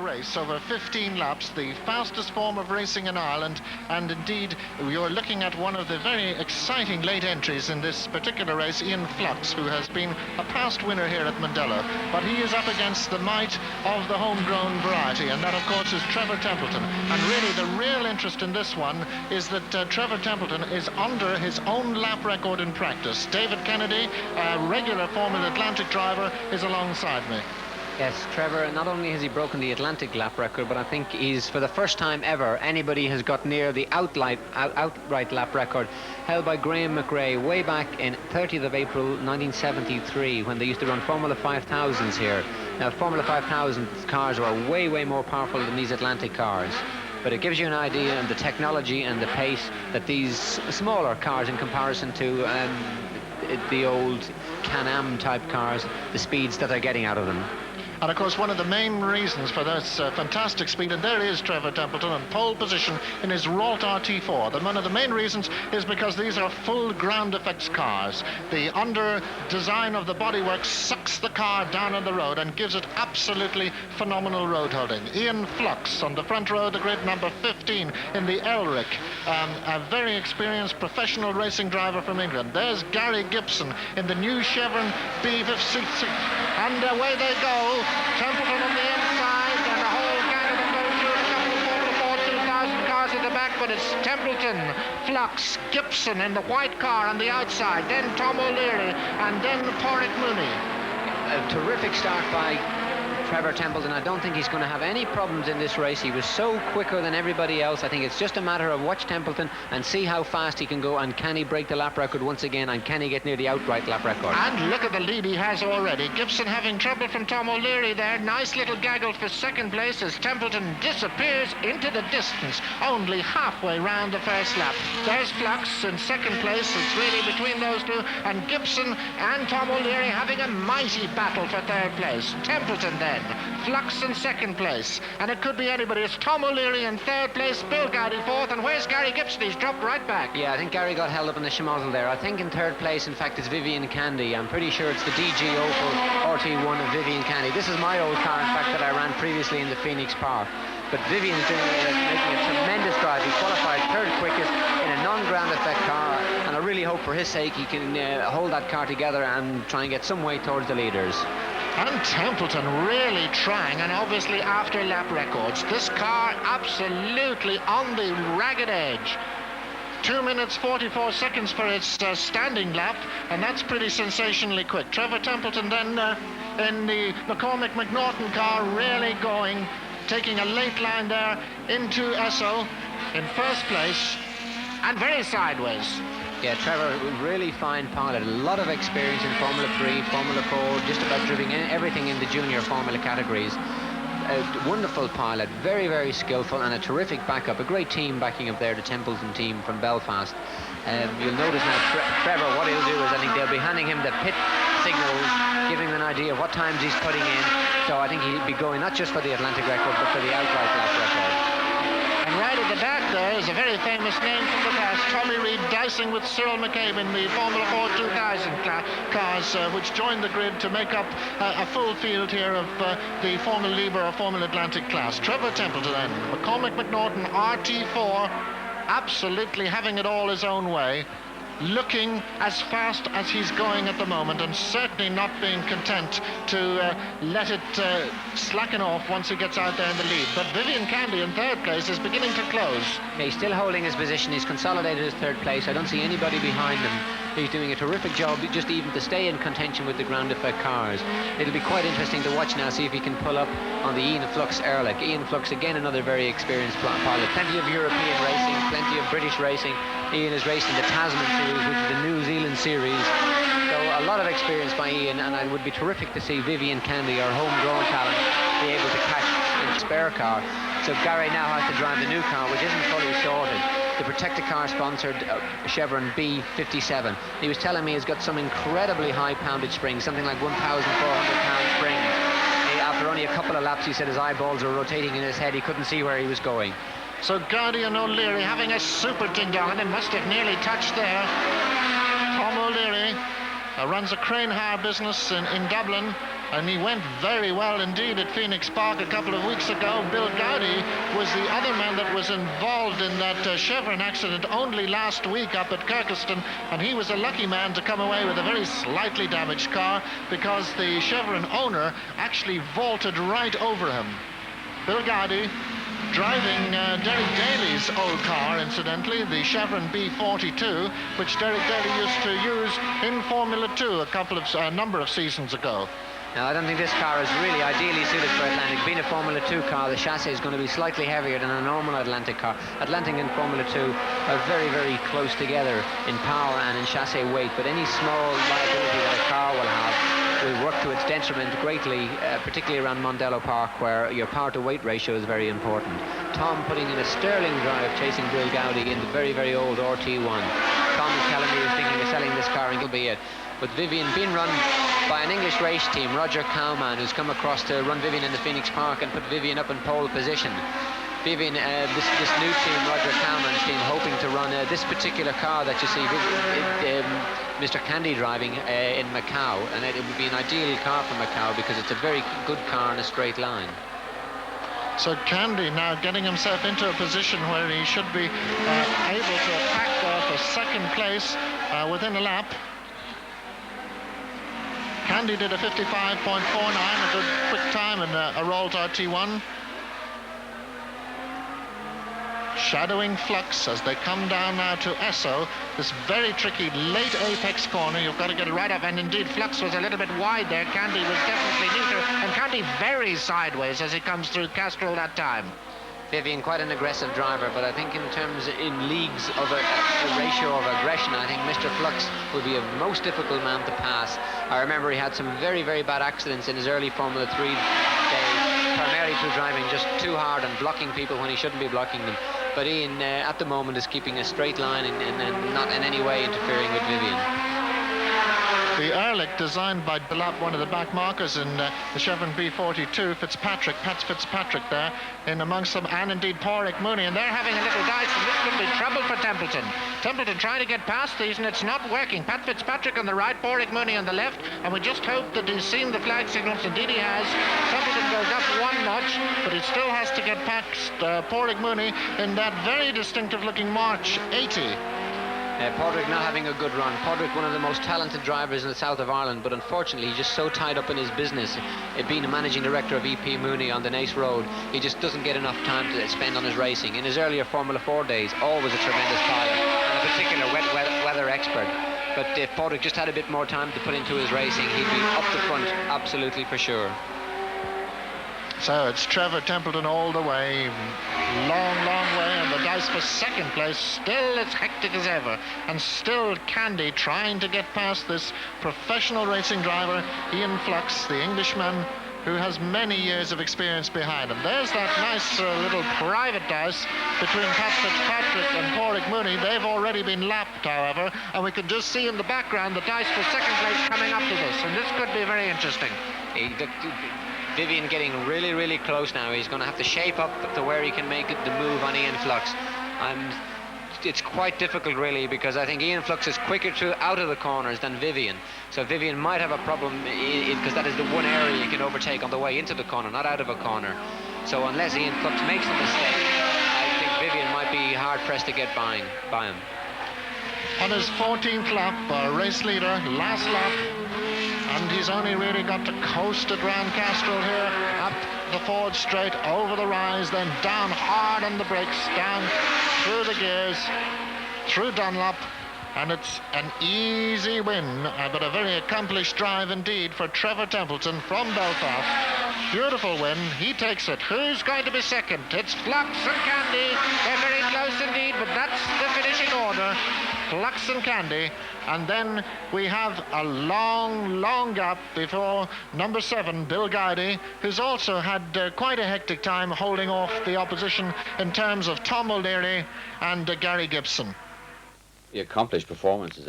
race over 15 laps, the fastest form of racing in Ireland, and indeed you're looking at one of the very exciting late entries in this particular race, Ian Flux, who has been a past winner here at Mondello, but he is up against the might of the homegrown variety, and that of course is Trevor Templeton. And really the real interest in this one is that Trevor Templeton is under his own lap record in practice. David Kennedy, a regular Formula Atlantic driver, is alongside me. Yes, Trevor, not only has he broken the Atlantic lap record, but I think he's, for the first time ever, anybody has got near the outright lap record held by Graham McRae way back in 30th of April 1973, when they used to run Formula 5000s here. Now, Formula 5000 cars are way, way more powerful than these Atlantic cars. But it gives you an idea of the technology and the pace that these smaller cars, in comparison to the old Can-Am type cars, the speeds that they're getting out of them. And of course, one of the main reasons for this fantastic speed, and there is Trevor Templeton in pole position in his Ralt RT4. One of the main reasons is because these are full ground effects cars. The under design of the bodywork sucks the car down on the road and gives it absolutely phenomenal road holding. Ian Flux on the front row of the grid, number 15 in the Elric, a very experienced professional racing driver from England. There's Gary Gibson in the new Chevron B56, and away they go. Templeton on the inside, and the whole gang of them go through a couple of Formula 4 2000 cars at the back, but it's Templeton, Flux, Gibson in the white car on the outside, then Tom O'Leary, and then Porrick Mooney. A terrific start by Trevor Templeton. I don't think he's going to have any problems in this race. He was so quicker than everybody else. I think it's just a matter of watch Templeton and see how fast he can go, and can he break the lap record once again, and can he get near the outright lap record. And look at the lead he has already. Gibson having trouble from Tom O'Leary there. Nice little gaggle for second place as Templeton disappears into the distance, only halfway round the first lap. There's Flux in second place. It's really between those two, and Gibson and Tom O'Leary having a mighty battle for third place. Templeton then, Flux in second place, and it could be anybody. It's Tom O'Leary in third place, Bill Gowdy fourth, and where's Gary Gibson? He's dropped right back. Yeah, I think Gary got held up in the schmozzle there. I think in third place, in fact, it's Vivian Candy. I'm pretty sure it's the DG Opel RT1 of Vivian Candy. This is my old car, in fact, that I ran previously in the Phoenix Park. But Vivian's making a tremendous drive. He qualified third quickest in a non-ground effect car, and I really hope for his sake he can hold that car together and try and get some way towards the leaders. And Templeton really trying, and obviously after lap records. This car absolutely on the ragged edge. 2 minutes 44 seconds for its standing lap, and that's pretty sensationally quick. Trevor Templeton then in the McCormick McNaughton car, really going, taking a late line there into Esso in first place, and very sideways. Yeah, Trevor, really fine pilot, a lot of experience in Formula 3, Formula 4, just about driving everything in the junior Formula categories. A wonderful pilot, very, very skillful, and a terrific backup. A great team backing up there, the Templeton team from Belfast. You'll notice now, Trevor, what he'll do is I think they'll be handing him the pit signals, giving him an idea of what times he's putting in. So I think he'll be going not just for the Atlantic record, but for the outright lap record. And right at the back there is a very famous name from the past, Tommy Reid dicing with Cyril McCabe in the Formula 4 2000 cars, which joined the grid to make up a full field here of the Formula Libre or Formula Atlantic class. Trevor Templeton then, McCormick McNaughton RT4, absolutely having it all his own way, looking as fast as he's going at the moment, and certainly not being content to let it slacken off once he gets out there in the lead. But Vivian Candy in third place is beginning to close. Yeah, he's still holding his position. He's consolidated his third place. I don't see anybody behind him. He's doing a terrific job just even to stay in contention with the ground effect cars. It'll be quite interesting to watch now, see if he can pull up on the Ian Flux Ehrlich. Ian Flux, again, another very experienced pilot. Plenty of European racing, plenty of British racing. Ian is racing the Tasman Series, which is the New Zealand series. So a lot of experience by Ian, and it would be terrific to see Vivian Candy, our homegrown talent, be able to catch a spare car. So Gary now has to drive the new car, which isn't fully sorted. The Protector car sponsored Chevron B57. He was telling me he's got some incredibly high poundage springs, something like 1,400 pound springs. After only a couple of laps, he said his eyeballs were rotating in his head. He couldn't see where he was going. So Gowdy and O'Leary having a super ding-dong, and they must have nearly touched there. Tom O'Leary runs a crane hire business in Dublin. and he went very well indeed at Phoenix Park a couple of weeks ago. Bill Gowdy was the other man that was involved in that chevron accident only last week up at Kirkeston, and he was a lucky man to come away with a very slightly damaged car because the chevron owner actually vaulted right over him. Bill Gowdy driving Derek Daly's old car, incidentally, the Chevron B42, which Derek Daly used to use in Formula 2 a number of seasons ago. Now, I don't think this car is really ideally suited for Atlantic. Being a Formula 2 car, the chassis is going to be slightly heavier than a normal Atlantic car. Atlantic and Formula 2 are very, very close together in power and in chassis weight, but any small liability that a car will have will work to its detriment greatly, particularly around Mondello Park, where your power-to-weight ratio is very important. Tom putting in a sterling drive, chasing Bill Gowdy in the very, very old RT1. Tom Callamy is thinking of selling this car, and he'll be it. With Vivian being run by an English race team, Roger Cowman, who's come across to run Vivian in the Phoenix Park and put Vivian up in pole position. Vivian, this new team, Roger Cowman's team, hoping to run this particular car that you see Mr. Candy driving in Macau, and it would be an ideal car for Macau because it's a very good car in a straight line. So Candy now getting himself into a position where he should be able to attack for second place within a lap. Candy did a 55.49, a good quick time in a rolled RT1. Shadowing Flux as they come down now to Esso, this very tricky late apex corner. You've got to get it right up, and indeed Flux was a little bit wide there. Candy was definitely neater, and Candy very sideways as he comes through Castrol that time. Vivian, quite an aggressive driver, but I think in leagues of a ratio of aggression, I think Mr. Flux will be a most difficult man to pass. I remember he had some very, very bad accidents in his early Formula 3 days, primarily through driving just too hard and blocking people when he shouldn't be blocking them. But Ian, at the moment, is keeping a straight line and not in any way interfering with Vivian. The Ehrlich, designed by Delap, one of the back markers in the Chevron B42, Pat Fitzpatrick there in amongst them, and indeed Pádraig Mooney, and they're having a little dice, and this could be trouble for Templeton. Templeton trying to get past these, and it's not working. Pat Fitzpatrick on the right, Pádraig Mooney on the left, and we just hope that he's seen the flag signals. Indeed he has. Templeton goes up one notch, but he still has to get past Pádraig Mooney in that very distinctive-looking March 80. Pádraig not having a good run. Pádraig, one of the most talented drivers in the south of Ireland, but unfortunately he's just so tied up in his business. Being a managing director of EP Mooney on the Nace Road, he just doesn't get enough time to spend on his racing. In his earlier Formula 4 days, always a tremendous pilot, and a particular weather expert. But if Pádraig just had a bit more time to put into his racing, he'd be up the front, absolutely for sure. So it's Trevor Templeton all the way, long way, and the dice for second place, still as hectic as ever, and still Candy trying to get past this professional racing driver, Ian Flux, the Englishman, who has many years of experience behind him. There's that nice little private dice between Pat Fitzpatrick and Pádraig Mooney. They've already been lapped, however, and we can just see in the background the dice for second place coming up to this, and this could be very interesting. Vivian getting really, really close now. He's going to have to shape up to where he can make the move on Ian Flux. And it's quite difficult, really, because I think Ian Flux is quicker out of the corners than Vivian. So Vivian might have a problem because that is the one area you can overtake on the way into the corner, not out of a corner. So unless Ian Flux makes a mistake, I think Vivian might be hard-pressed to get by him. On his 14th lap, race leader, last lap, and he's only really got to coast it round Castrol here, up the Ford straight, over the rise, then down hard on the brakes, down through the gears, through Dunlop, and it's an easy win, but a very accomplished drive indeed for Trevor Templeton from Belfast. Beautiful win, he takes it. Who's going to be second? It's Flux and Candy. They're very close indeed, but that's the finishing order. Flux and Candy, and then we have a long gap before number 7, Bill Gowdy, who's also had quite a hectic time holding off the opposition in terms of Tom O'Leary and Gary Gibson. The accomplished performances